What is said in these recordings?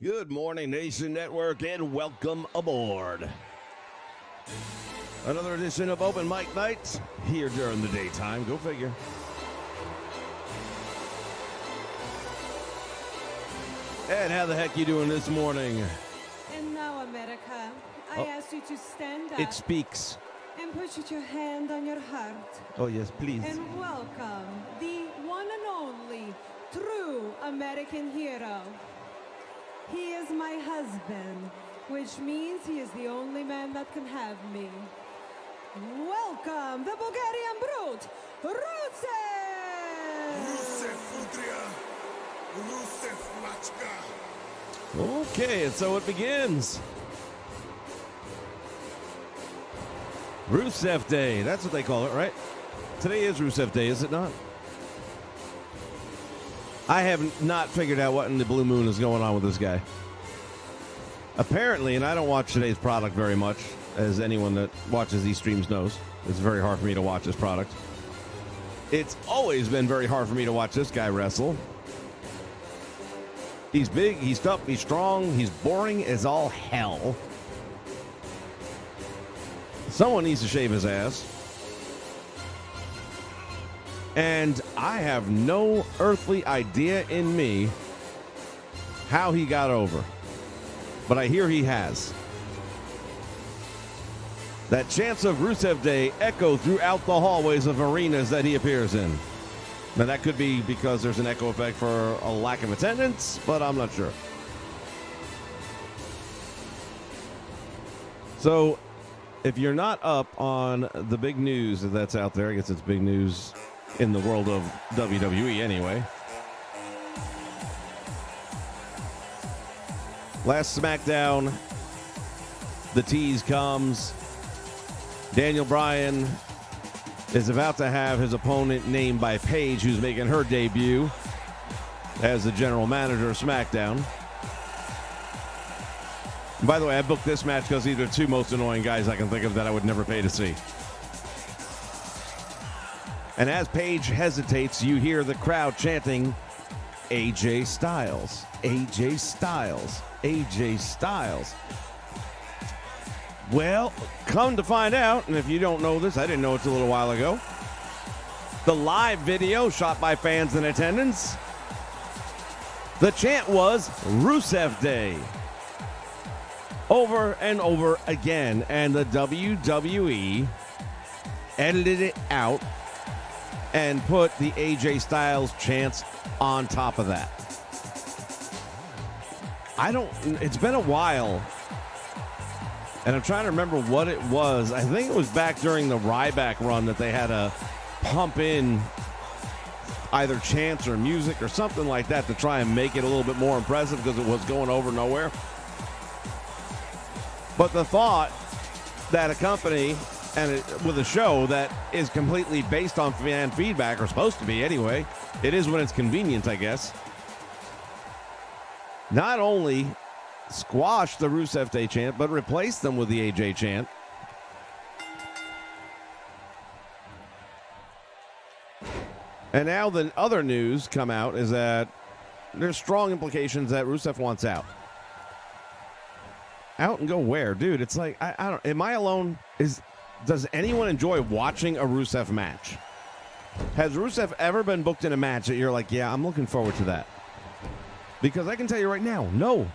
Good morning, Nation Network, and welcome aboard. Another edition of Open Mic Night here during the daytime. Go figure. And how the heck you doing this morning? And now, America, I ask you to stand up. It speaks. And put your hand on your heart. Oh, yes, please. And welcome the one and only true American hero. He is my husband, which means he is the only man that can have me. Welcome, the Bulgarian brute, Rusev! Rusev Fudria, Rusev Machka. Okay, and so it begins. Rusev Day, that's what they call it, right? Today is Rusev Day, is it not? I have not figured out what in the blue moon is going on with this guy. Apparently, and I don't watch today's product very much, as anyone that watches these streams knows, it's very hard for me to watch this product. It's always been very hard for me to watch this guy wrestle. He's big, he's tough, he's strong, he's boring as all hell. Someone needs to shave his ass. And I have no earthly idea in me how he got over. But I hear he has. That chants of Rusev Day echo throughout the hallways of arenas that he appears in. Now, that could be because there's an echo effect for a lack of attendance, but I'm not sure. So, if you're not up on the big news that's out there, I guess it's big news in the world of WWE anyway. Last SmackDown, the tease comes. Daniel Bryan is about to have his opponent named by Paige, who's making her debut as the general manager of SmackDown. And by the way, I booked this match because these are the two most annoying guys I can think of that I would never pay to see. And as Paige hesitates, you hear the crowd chanting, AJ Styles, AJ Styles, AJ Styles. Well, come to find out, and if you don't know this, I didn't know it a little while ago, the live video shot by fans in attendance, the chant was Rusev Day. Over and over again, and the WWE edited it out and put the AJ Styles chants on top of that. It's been a while, and I'm trying to remember what it was. I think it was back during the Ryback run that they had to pump in either chants or music or something like that to try and make it a little bit more impressive because it was going over nowhere. But the thought that a company with a show that is completely based on fan feedback, or supposed to be anyway, it is when it's convenient, I guess, not only squash the Rusev Day chant, but replace them with the AJ chant. And now the other news come out is that there's strong implications that Rusev wants out. Out and go where? Dude, it's like, I don't, am I alone? Does anyone enjoy watching a Rusev match? Has Rusev ever been booked in a match that you're like, yeah, I'm looking forward to that? Because I can tell you right now, no.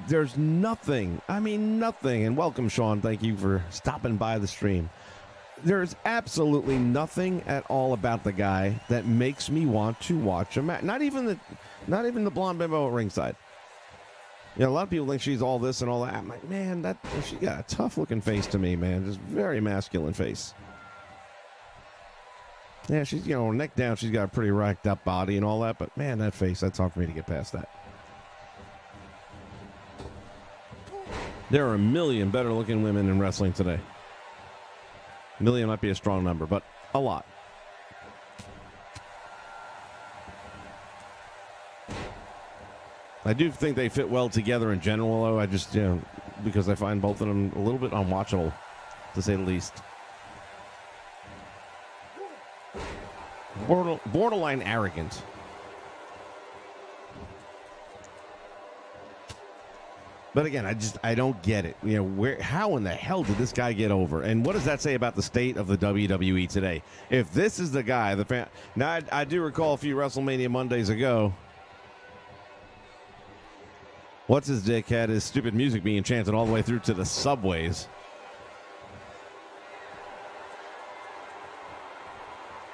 There's nothing. I mean, nothing. And welcome, Sean. Thank you for stopping by the stream. There's absolutely nothing at all about the guy that makes me want to watch a match. Not even the blonde bimbo at ringside. You know, a lot of people think she's all this and all that. I'm like, man, she got a tough-looking face to me, man. Just very masculine face. Yeah, she's, neck down, she's got a pretty racked-up body and all that. But, man, that face, that's hard for me to get past that. There are a million better-looking women in wrestling today. A million might be a strong number, but a lot. I do think they fit well together in general, though. I just, because I find both of them a little bit unwatchable, to say the least. borderline arrogant. But again, I don't get it. You know, how in the hell did this guy get over? And what does that say about the state of the WWE today? If this is the guy, now I do recall a few WrestleMania Mondays ago. What's his dick had his stupid music being chanted all the way through to the subways.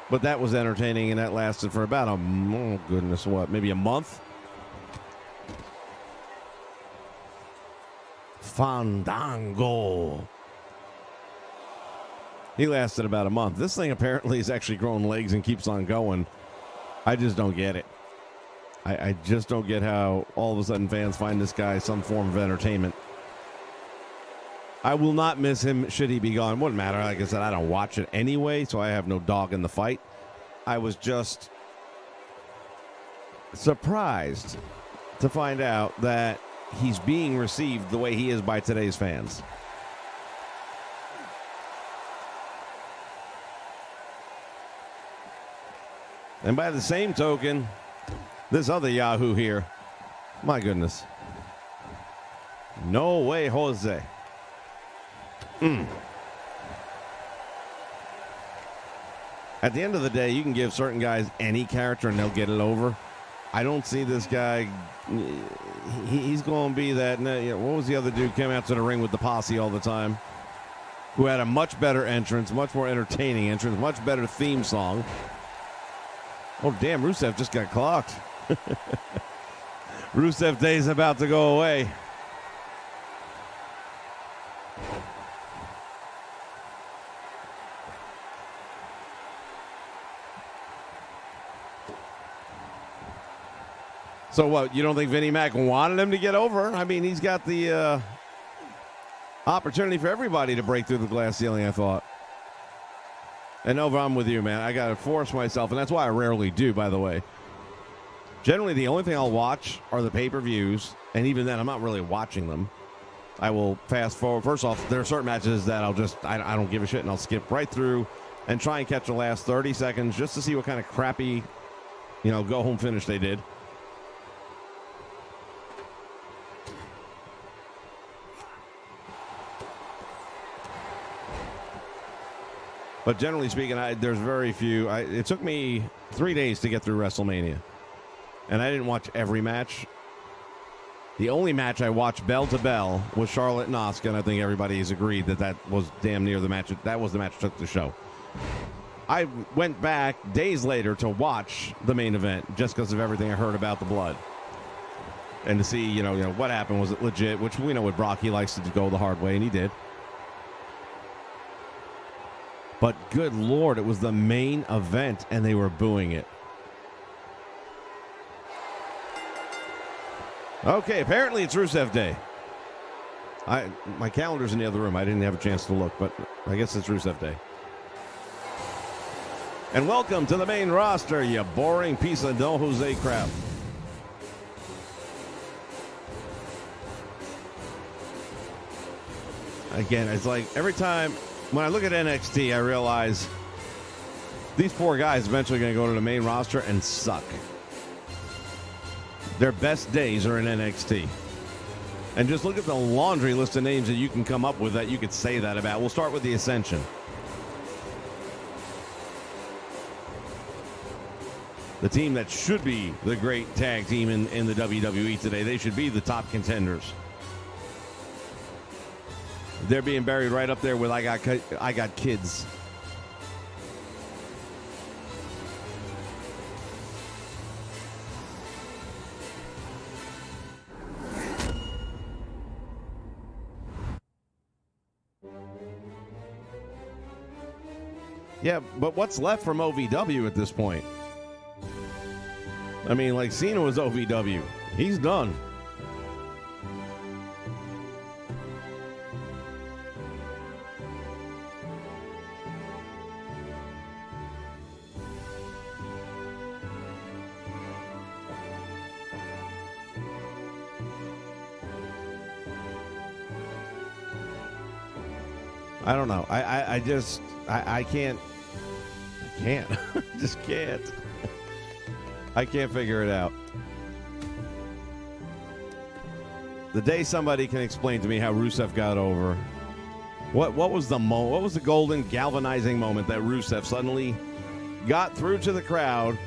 But that was entertaining, and that lasted for about oh goodness, what, maybe a month? Fandango. He lasted about a month. This thing apparently has actually grown legs and keeps on going. I just don't get it. I just don't get how all of a sudden fans find this guy some form of entertainment. I will not miss him should he be gone. Wouldn't matter. Like I said, I don't watch it anyway, so I have no dog in the fight. I was just surprised to find out that he's being received the way he is by today's fans. And by the same token, this other Yahoo here, my goodness. No way, Jose. At the end of the day, you can give certain guys any character and they'll get it over. I don't see this guy. He's going to be that. What was the other dude came out to the ring with the posse all the time? Who had a much better entrance, much more entertaining entrance, much better theme song. Oh, damn, Rusev just got clocked. Rusev Day's about to go away. So what, you don't think Vinnie Mac wanted him to get over? I mean, he's got the opportunity for everybody to break through the glass ceiling, I thought. And Nova, I'm with you, man. I got to force myself, and that's why I rarely do, by the way. Generally, the only thing I'll watch are the pay-per-views, and even then, I'm not really watching them. I will fast forward. First off, there are certain matches that I don't give a shit, and I'll skip right through and try and catch the last 30 seconds just to see what kind of crappy, go-home finish they did. But generally speaking, there's very few. It took me 3 days to get through WrestleMania. And I didn't watch every match. The only match I watched bell to bell was Charlotte and Asuka, and I think everybody has agreed that was damn near the match. That was the match that took the show. I went back days later to watch the main event just because of everything I heard about the blood. And to see, what happened. Was it legit? Which we know with Brock, he likes to go the hard way, and he did. But good Lord, it was the main event, and they were booing it. Okay, apparently it's Rusev Day. My calendar's in the other room. I didn't have a chance to look, but I guess it's Rusev Day. And welcome to the main roster, you boring piece of no Jose crap. Again, it's like every time when I look at NXT, I realize these poor guys eventually going to go to the main roster and suck. Their best days are in NXT. And just look at the laundry list of names that you can come up with that you could say that about. We'll start with the Ascension. The team that should be the great tag team in the WWE today. They should be the top contenders. They're being buried right up there with I got kids. Yeah, but what's left from OVW at this point? I mean, like Cena was OVW. He's done. I don't know. I can't. Just can't. I can't figure it out. The day somebody can explain to me how Rusev got over. What was the moment? What was the golden galvanizing moment that Rusev suddenly got through to the crowd?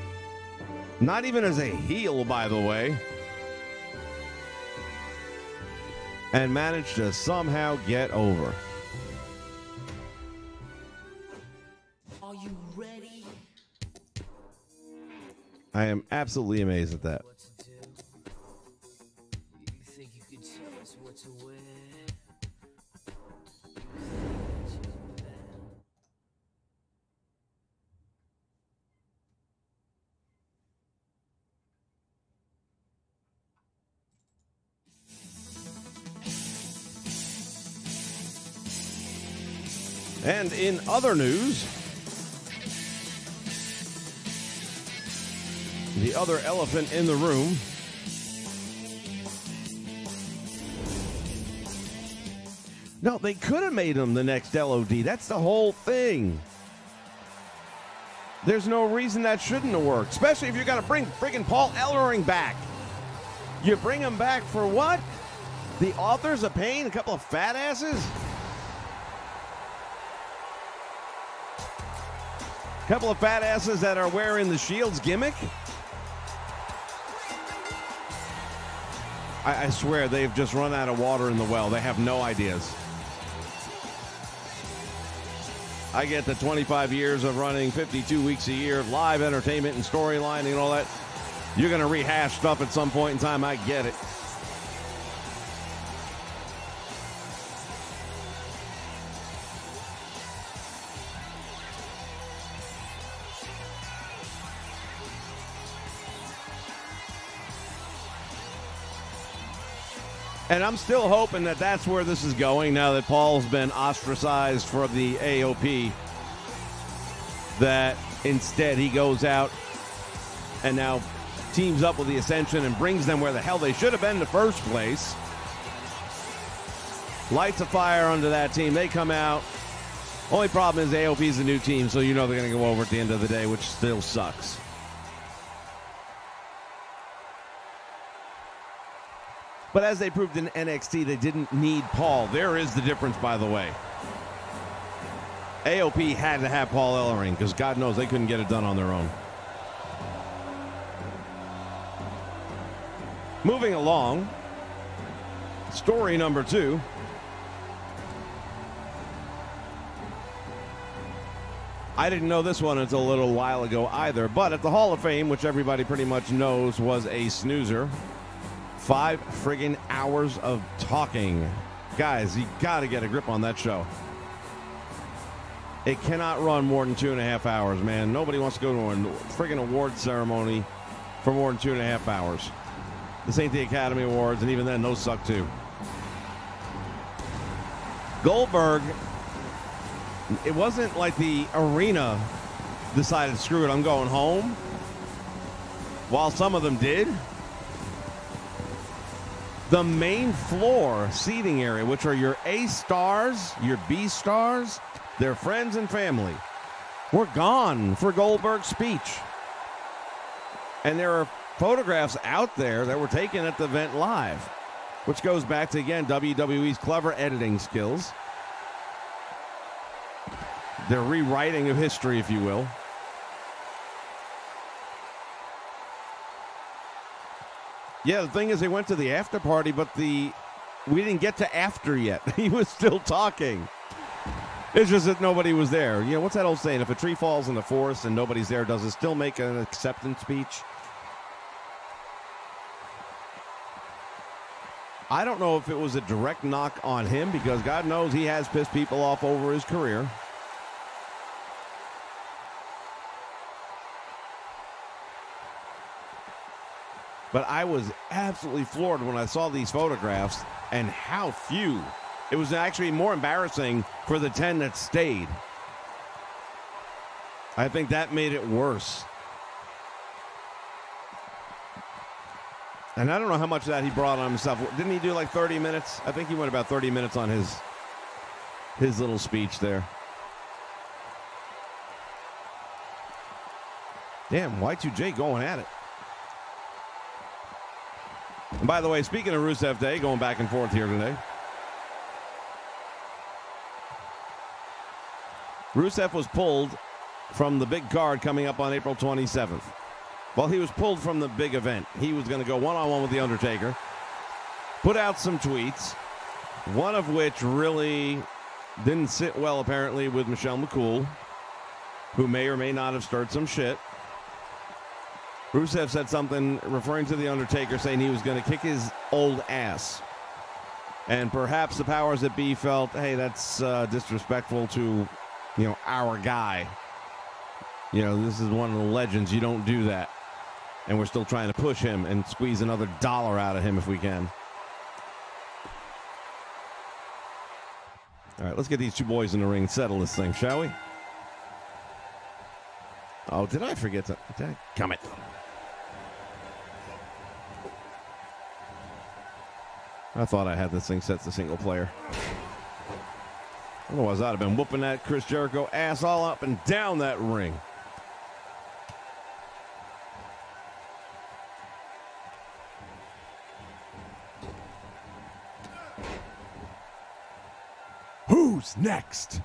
Not even as a heel, by the way. And managed to somehow get over. Are you ready? I am absolutely amazed at that. What to do? You think you could tell us what to wear? And in other news, the other elephant in the room, no, they could have made him the next LOD. That's the whole thing. There's no reason that shouldn't have worked, especially if you're going to bring friggin' Paul Ellering back. You bring him back for what? The Authors of Pain? A couple of fat asses? Couple of fat asses that are wearing the Shield's gimmick? I swear they've just run out of water in the well. They have no ideas. I get the 25 years of running 52 weeks a year of live entertainment and storylining and all that. You're going to rehash stuff at some point in time. I get it. And I'm still hoping that that's where this is going now that Paul's been ostracized for the AOP. That instead he goes out and now teams up with the Ascension and brings them where the hell they should have been in the first place. Lights a fire under that team. They come out. Only problem is AOP's a new team, so you know they're going to go over at the end of the day, which still sucks. But as they proved in NXT, they didn't need Paul. There is the difference, by the way. AOP had to have Paul Ellering because God knows they couldn't get it done on their own. Moving along, story number 2. I didn't know this one until a little while ago either, but at the Hall of Fame, which everybody pretty much knows was a snoozer, 5 friggin' hours of talking. Guys, you gotta get a grip on that show. It cannot run more than 2.5 hours, man. Nobody wants to go to a friggin' award ceremony for more than 2.5 hours. This ain't the Academy Awards, and even then, those suck too. Goldberg, it wasn't like the arena decided, screw it, I'm going home. While some of them did. The main floor seating area, which are your A stars, your B stars, their friends and family, were gone for Goldberg's speech. And there are photographs out there that were taken at the event live, which goes back to, again, WWE's clever editing skills. Their rewriting of history, if you will. Yeah, the thing is, they went to the after party, but we didn't get to after yet. He was still talking. It's just that nobody was there. You know, what's that old saying? If a tree falls in the forest and nobody's there, does it still make an acceptance speech? I don't know if it was a direct knock on him, because God knows he has pissed people off over his career. But I was absolutely floored when I saw these photographs and how few. It was actually more embarrassing for the 10 that stayed. I think that made it worse. And I don't know how much of that he brought on himself. Didn't he do like 30 minutes? I think he went about 30 minutes on his little speech there. Damn, Y2J going at it. And by the way, speaking of Rusev Day, going back and forth here today, Rusev was pulled from the big card coming up on April 27th. Well, he was pulled from the big event. He was going to go one-on-one with The Undertaker, put out some tweets, one of which really didn't sit well, apparently, with Michelle McCool, who may or may not have stirred some shit. Rusev said something referring to The Undertaker, saying he was going to kick his old ass. And perhaps the powers that be felt, hey, that's disrespectful to, our guy. This is one of the legends. You don't do that. And we're still trying to push him and squeeze another dollar out of him if we can. All right, let's get these two boys in the ring and settle this thing, shall we? Oh, did I forget to... Come it. I thought I had this thing set to single player. Otherwise, I'd have been whooping that Chris Jericho ass all up and down that ring. Who's next?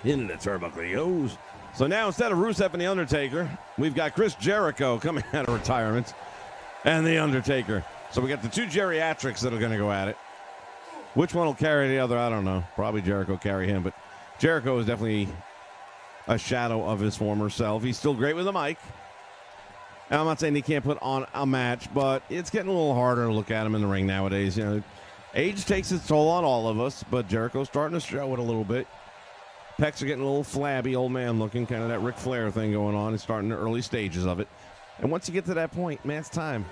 In the turnbuckle he goes. So now instead of Rusev and The Undertaker, we've got Chris Jericho coming out of retirement and The Undertaker. So we got the two geriatrics that are going to go at it. Which one will carry the other? I don't know. Probably Jericho carry him, but Jericho is definitely a shadow of his former self. He's still great with a mic. And I'm not saying he can't put on a match, but it's getting a little harder to look at him in the ring nowadays. Age takes its toll on all of us, but Jericho's starting to show it a little bit. Pecs are getting a little flabby, old man looking, kind of that Ric Flair thing going on. It's starting the early stages of it. And once you get to that point, man, it's time.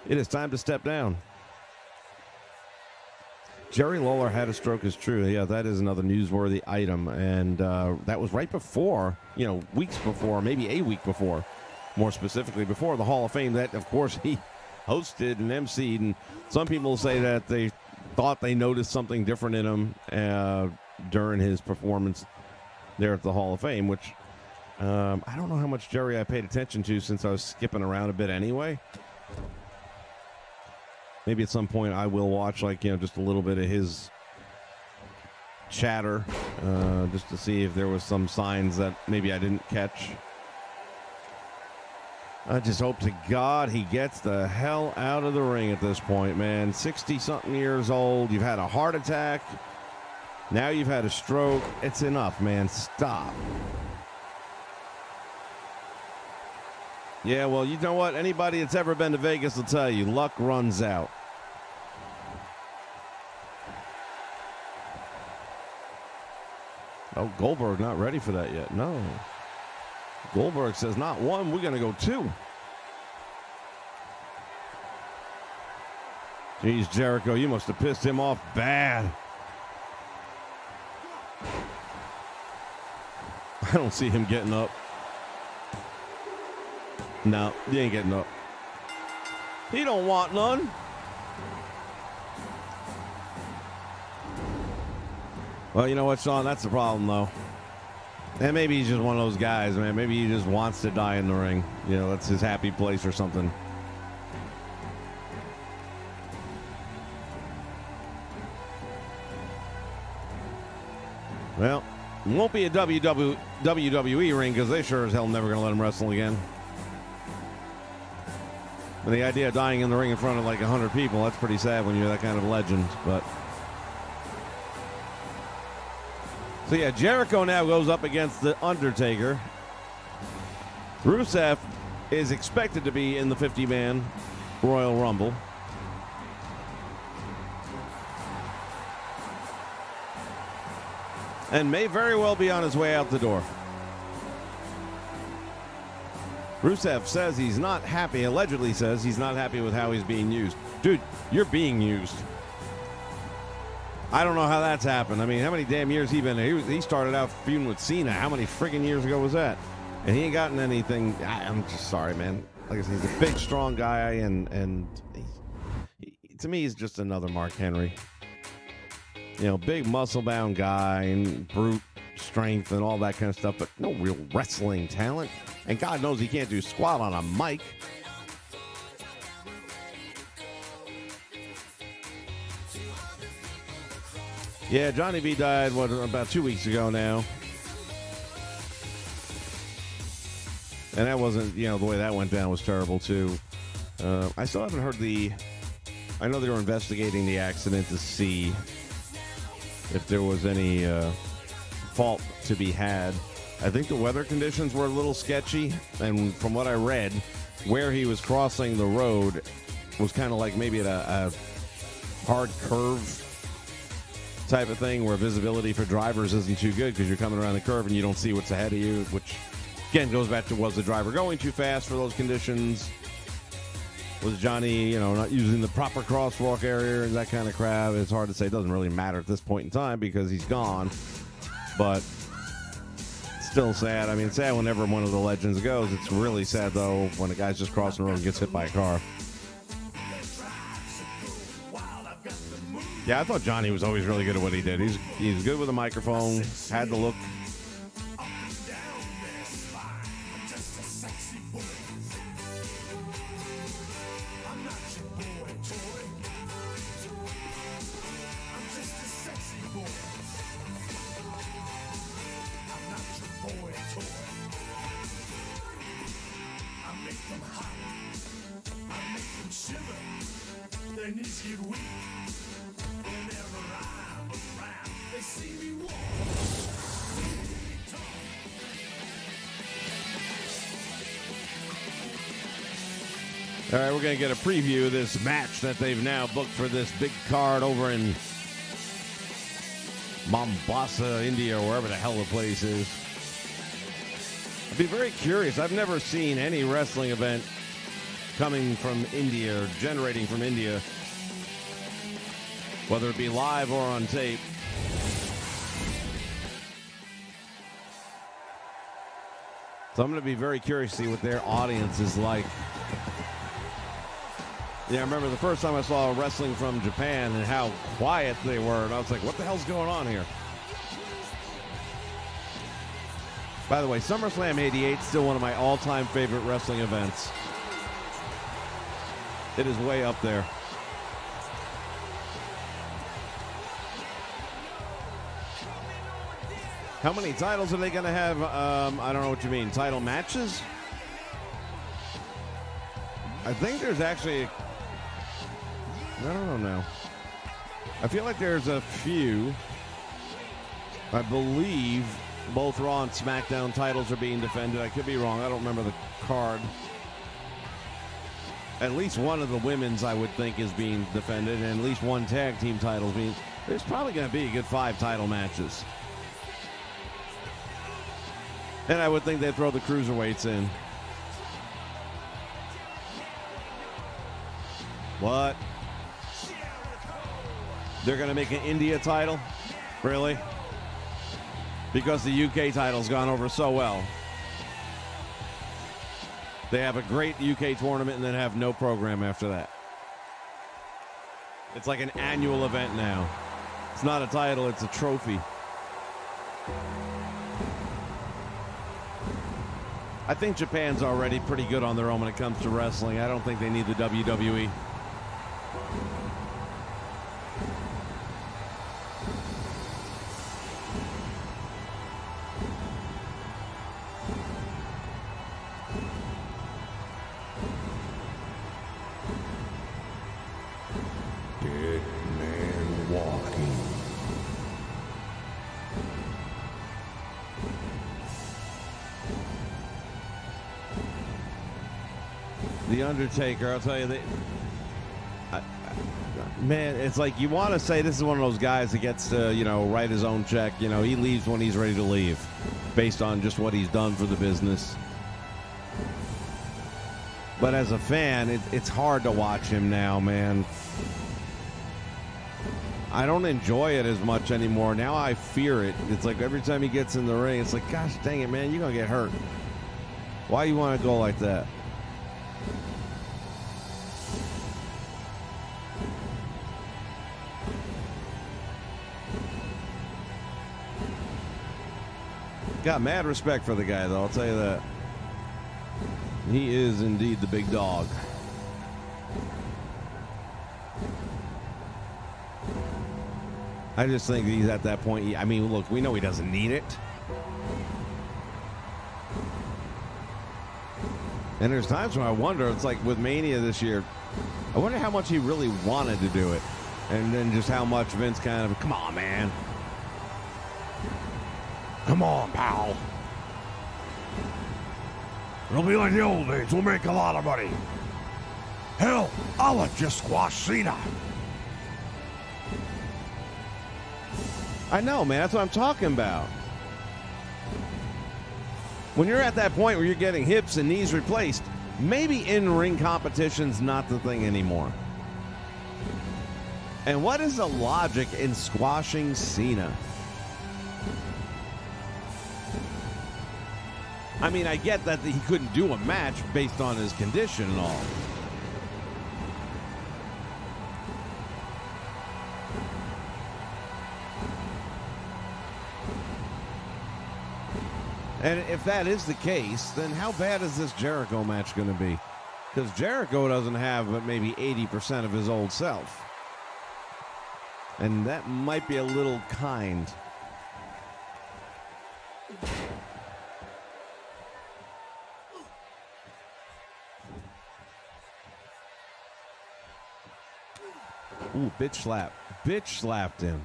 It is time to step down. Jerry Lawler had a stroke is true. Yeah, that is another newsworthy item. And that was right before, weeks before, maybe a week before, more specifically, before the Hall of Fame that, of course, he hosted and emceed. And some people say that they thought they noticed something different in him during his performance there at the Hall of Fame, which I don't know how much Jerry I paid attention to since I was skipping around a bit anyway. Maybe at some point I will watch, just a little bit of his chatter, just to see if there was some signs that maybe I didn't catch. I just hope to God he gets the hell out of the ring at this point, man. 60-something years old. You've had a heart attack. Now you've had a stroke. It's enough, man. Stop. Yeah, well, you know what? Anybody that's ever been to Vegas will tell you, luck runs out. Oh, Goldberg not ready for that yet. No. Goldberg says, not one, we're going to go two. Jeez, Jericho, you must have pissed him off bad. I don't see him getting up. No, he ain't getting up. He don't want none. Well, you know what, Sean? That's the problem, though. And maybe he's just one of those guys, man. Maybe he just wants to die in the ring. That's his happy place or something. Well, it won't be a WWE ring because they sure as hell never going to let him wrestle again. And the idea of dying in the ring in front of 100 people, that's pretty sad when you're that kind of legend. But so yeah, Jericho now goes up against The Undertaker. Rusev is expected to be in the 50-man Royal Rumble. And may very well be on his way out the door. Rusev says he's not happy, allegedly says he's not happy with how he's being used. Dude, you're being used. I don't know how that's happened. I mean, how many damn years he been there? He started out feuding with Cena. How many friggin' years ago was that? And he ain't gotten anything. I'm just sorry, man. Like I said, he's a big, strong guy, and he, to me, he's just another Mark Henry. You know, big muscle-bound guy and brute strength and all that kind of stuff, but no real wrestling talent. And God knows he can't do squat on a mic. Yeah, Johnny B died, about 2 weeks ago now. And that wasn't, the way that went down was terrible, too. I still haven't heard I know they were investigating the accident to see if there was any fault to be had. I think the weather conditions were a little sketchy, and from what I read, where he was crossing the road was kind of like maybe at a hard curve type of thing where visibility for drivers isn't too good because you're coming around the curve and you don't see what's ahead of you, which again goes back to, was the driver going too fast for those conditions? Was Johnny, not using the proper crosswalk area and that kind of crap? It's hard to say. It doesn't really matter at this point in time because he's gone. But still sad. I mean, it's sad whenever one of the legends goes. It's really sad, though, when a guy's just crossing the road and gets hit by a car. Yeah, I thought Johnny was always really good at what he did. He's good with a microphone, had the look. All right, we're going to get a preview of this match that they've now booked for this big card over in Mombasa, India, or wherever the hell the place is. I'd be very curious. I've never seen any wrestling event coming from India or generating from India, whether it be live or on tape. So I'm going to be very curious to see what their audience is like. Yeah, I remember the first time I saw wrestling from Japan and how quiet they were, and I was like, what the hell's going on here? By the way, SummerSlam 88 is still one of my all-time favorite wrestling events. It is way up there. How many titles are they going to have? I don't know what you mean. Title matches? I think there's actually... I don't know. I feel like there's a few. I believe both Raw and SmackDown titles are being defended. I could be wrong. I don't remember the card. At least one of the women's, I would think, is being defended, and at least one tag team title is being... There's probably going to be a good 5 title matches. And I would think they'd throw the cruiserweights in. What? They're going to make an India title? Really? Because the UK title's gone over so well. They have a great UK tournament and then have no program after that. It's like an annual event now. It's not a title, it's a trophy. I think Japan's already pretty good on their own when it comes to wrestling. I don't think they need the WWE. The Undertaker, I'll tell you, man, it's like you want to say this is one of those guys that gets to, write his own check. He leaves when he's ready to leave based on just what he's done for the business. But as a fan, it's hard to watch him now, man. I don't enjoy it as much anymore. Now I fear it. It's like every time he gets in the ring, it's like, gosh dang it, man, you're going to get hurt. Why you want to go like that? Got mad respect for the guy, though, I'll tell you that. He is indeed the big dog. I just think he's at that point. I mean, look, we know he doesn't need it. And there's times when I wonder, it's like with Mania this year, I wonder how much he really wanted to do it. And then just how much Vince kind of, come on, man. Come on, pal. It'll be like the old days. We'll make a lot of money. Hell, I'll let you squash Cena. I know, man. That's what I'm talking about. When you're at that point where you're getting hips and knees replaced, maybe in-ring competition's not the thing anymore. And what is the logic in squashing Cena? I mean, I get that he couldn't do a match based on his condition and all. And if that is the case, then how bad is this Jericho match going to be? Because Jericho doesn't have but maybe 80% of his old self. And that might be a little kind. Ooh, bitch slap. Bitch slapped him.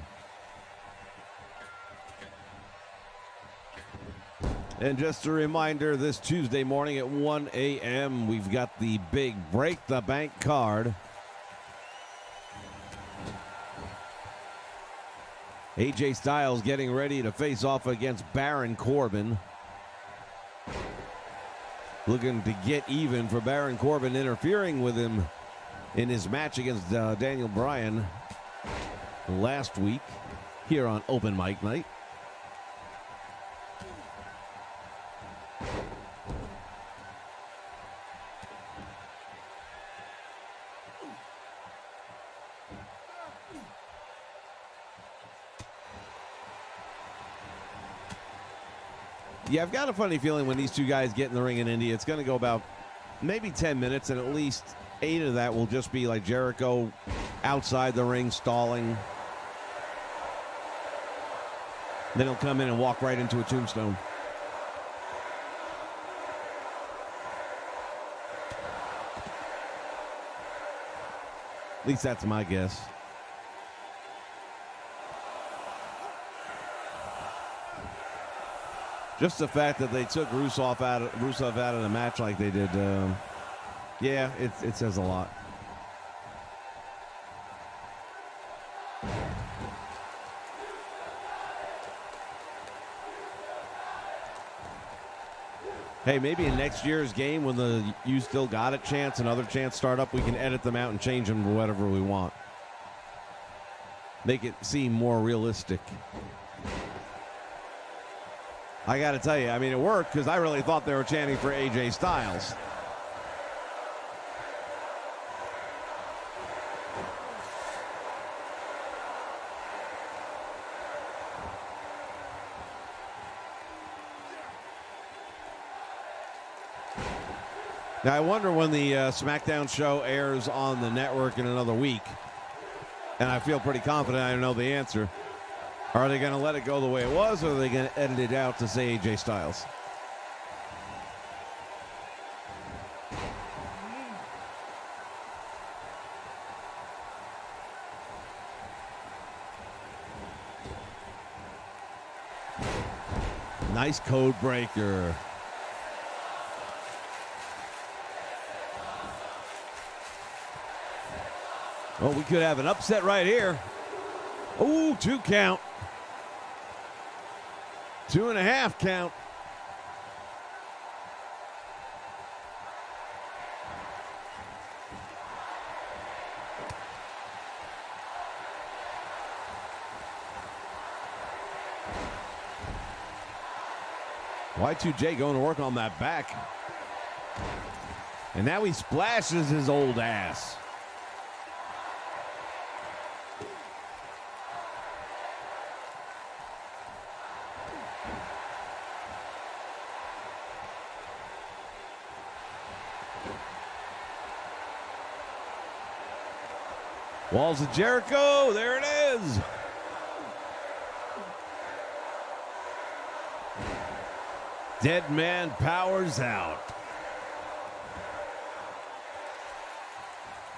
And just a reminder, this Tuesday morning at 1 a.m., we've got the big Break the Bank card. AJ Styles getting ready to face off against Baron Corbin. Looking to get even for Baron Corbin, interfering with him in his match against Daniel Bryan last week here on Open Mic Night. Yeah, I've got a funny feeling when these two guys get in the ring in India, it's going to go about maybe 10 minutes, and at least 8 of that will just be like Jericho outside the ring stalling. Then he'll come in and walk right into a tombstone. At least that's my guess. Just the fact that they took Rusev out of the match like they did, yeah, it says a lot. Hey, maybe in next year's game when the You Still Got It chants and other chants start up, we can edit them out and change them to whatever we want. Make it seem more realistic. I got to tell you, I mean, it worked because I really thought they were chanting for AJ Styles. Now, I wonder when the SmackDown show airs on the network in another week, and I feel pretty confident I know the answer. Are they going to let it go the way it was, or are they going to edit it out to say AJ Styles? Nice code breaker. Well, we could have an upset right here. Ooh, 2 count. 2.5 count. Y2J going to work on that back. And now he splashes his old ass. Walls of Jericho. There it is. Dead man powers out.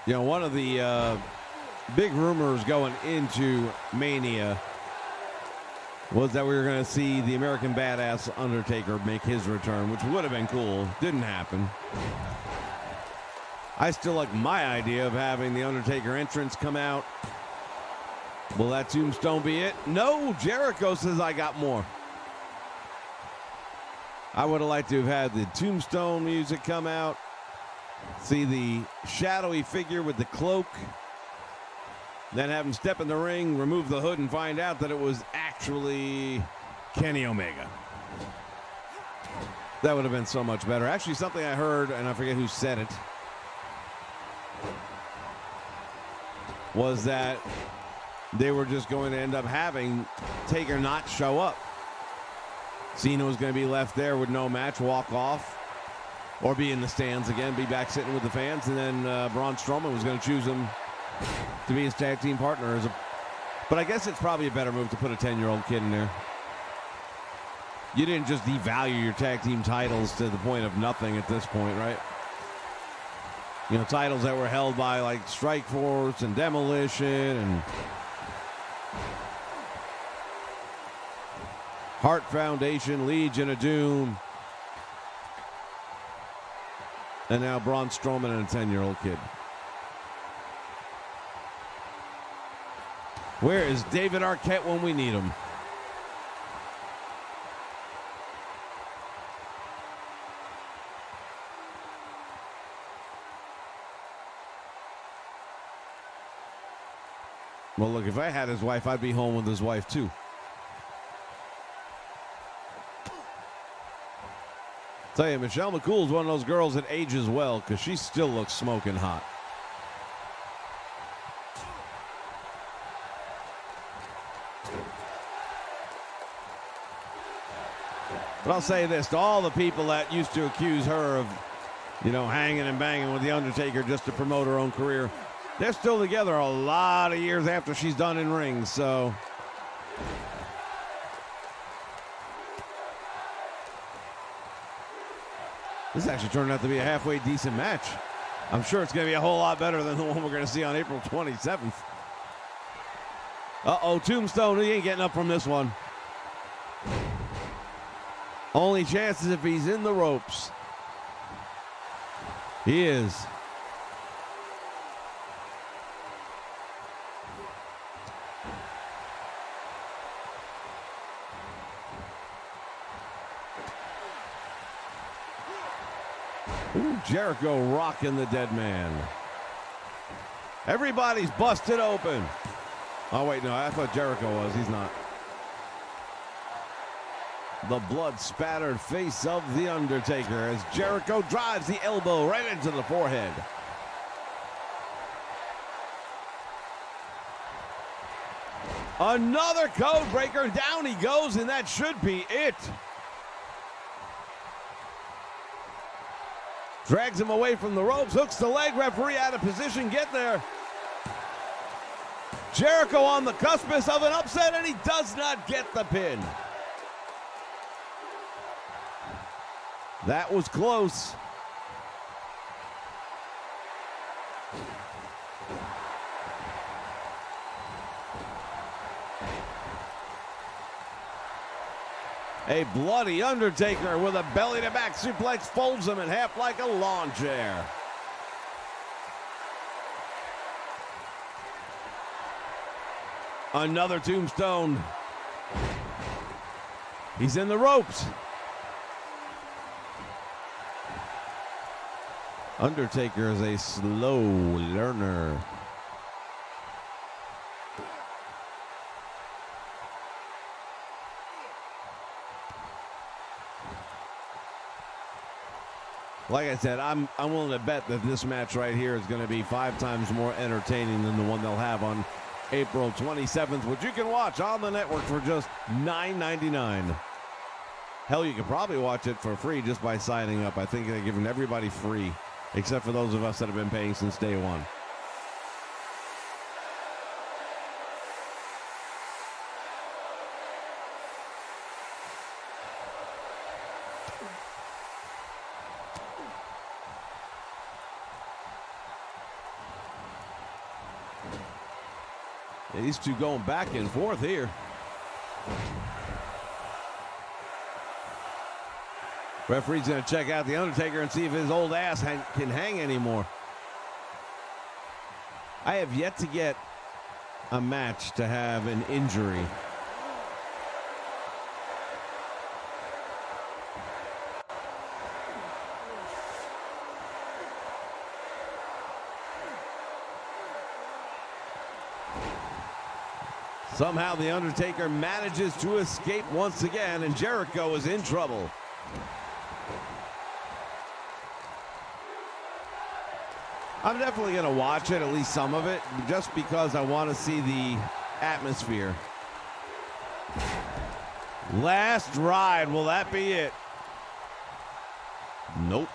You know, one of the big rumors going into Mania was that we were going to see the American Badass Undertaker make his return, which would have been cool. Didn't happen. I still like my idea of having the Undertaker entrance come out. Will that tombstone be it? No, Jericho says I got more. I would have liked to have had the tombstone music come out. See the shadowy figure with the cloak. Then have him step in the ring, remove the hood, and find out that it was actually Kenny Omega. That would have been so much better. Actually, something I heard, and I forget who said it, was that they were just going to end up having Taker not show up. Cena was going to be left there with no match, walk off, or be in the stands again, be back sitting with the fans, and then Braun Strowman was going to choose him to be his tag team partner. But I guess it's probably a better move to put a 10-year-old kid in there. You didn't just devalue your tag team titles to the point of nothing at this point, right? You know, titles that were held by like Strikeforce and Demolition and Hart Foundation, Legion of Doom, and now Braun Strowman and a 10-year-old kid. Where is David Arquette when we need him? Well, look, if I had his wife, I'd be home with his wife, too. Tell you, Michelle McCool's one of those girls that ages well because she still looks smoking hot. But I'll say this, to all the people that used to accuse her of, you know, hanging and banging with The Undertaker just to promote her own career, they're still together a lot of years after she's done in rings, so. This actually turned out to be a halfway decent match. I'm sure it's going to be a whole lot better than the one we're going to see on April 27th. Uh-oh, Tombstone, he ain't getting up from this one. Only chance is if he's in the ropes. He is. Ooh, Jericho rocking the dead man. Everybody's busted open. Oh, wait, no, I thought Jericho was. He's not. The blood-spattered face of The Undertaker as Jericho drives the elbow right into the forehead. Another code breaker. Down he goes, and that should be it. Drags him away from the ropes, hooks the leg, referee out of position, get there. Jericho on the cuspice of an upset, and he does not get the pin. That was close. A bloody Undertaker with a belly-to-back suplex folds him in half like a lawn chair. Another tombstone. He's in the ropes. Undertaker is a slow learner. Like I said, I'm willing to bet that this match right here is going to be 5 times more entertaining than the one they'll have on April 27th, which you can watch on the network for just $9.99. Hell, you can probably watch it for free just by signing up. I think they're giving everybody free, except for those of us that have been paying since day one. These two going back and forth here. Referee's going to check out The Undertaker and see if his old ass can hang anymore. I have yet to get a match to have an injury. Somehow The Undertaker manages to escape once again, and Jericho is in trouble. I'm definitely going to watch it, at least some of it, just because I want to see the atmosphere. Last ride, will that be it? Nope.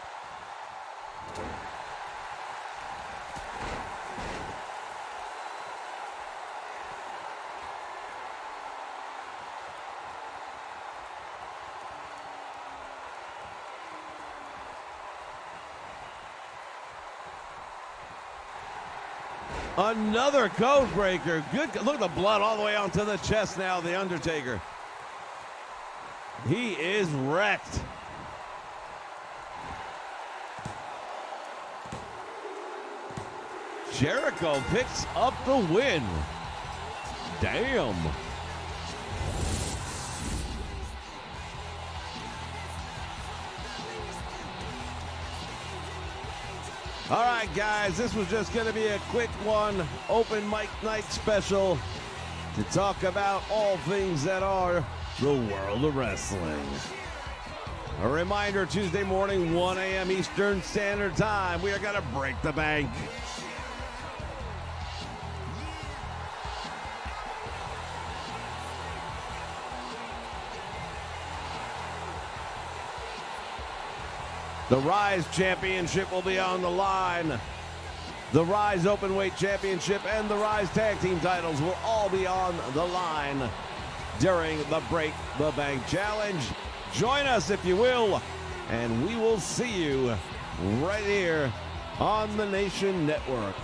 Another code breaker. Good. Look at the blood all the way onto the chest now, The Undertaker. He is wrecked. Jericho picks up the win. Damn. All right, guys, this was just going to be a quick one, open mic night special to talk about all things that are the world of wrestling. A reminder, Tuesday morning, 1 a.m. Eastern Standard Time, we are going to break the bank. The Rise Championship will be on the line. The Rise Openweight Championship and the Rise Tag Team titles will all be on the line during the Break the Bank Challenge. Join us if you will, and we will see you right here on the Nation Network.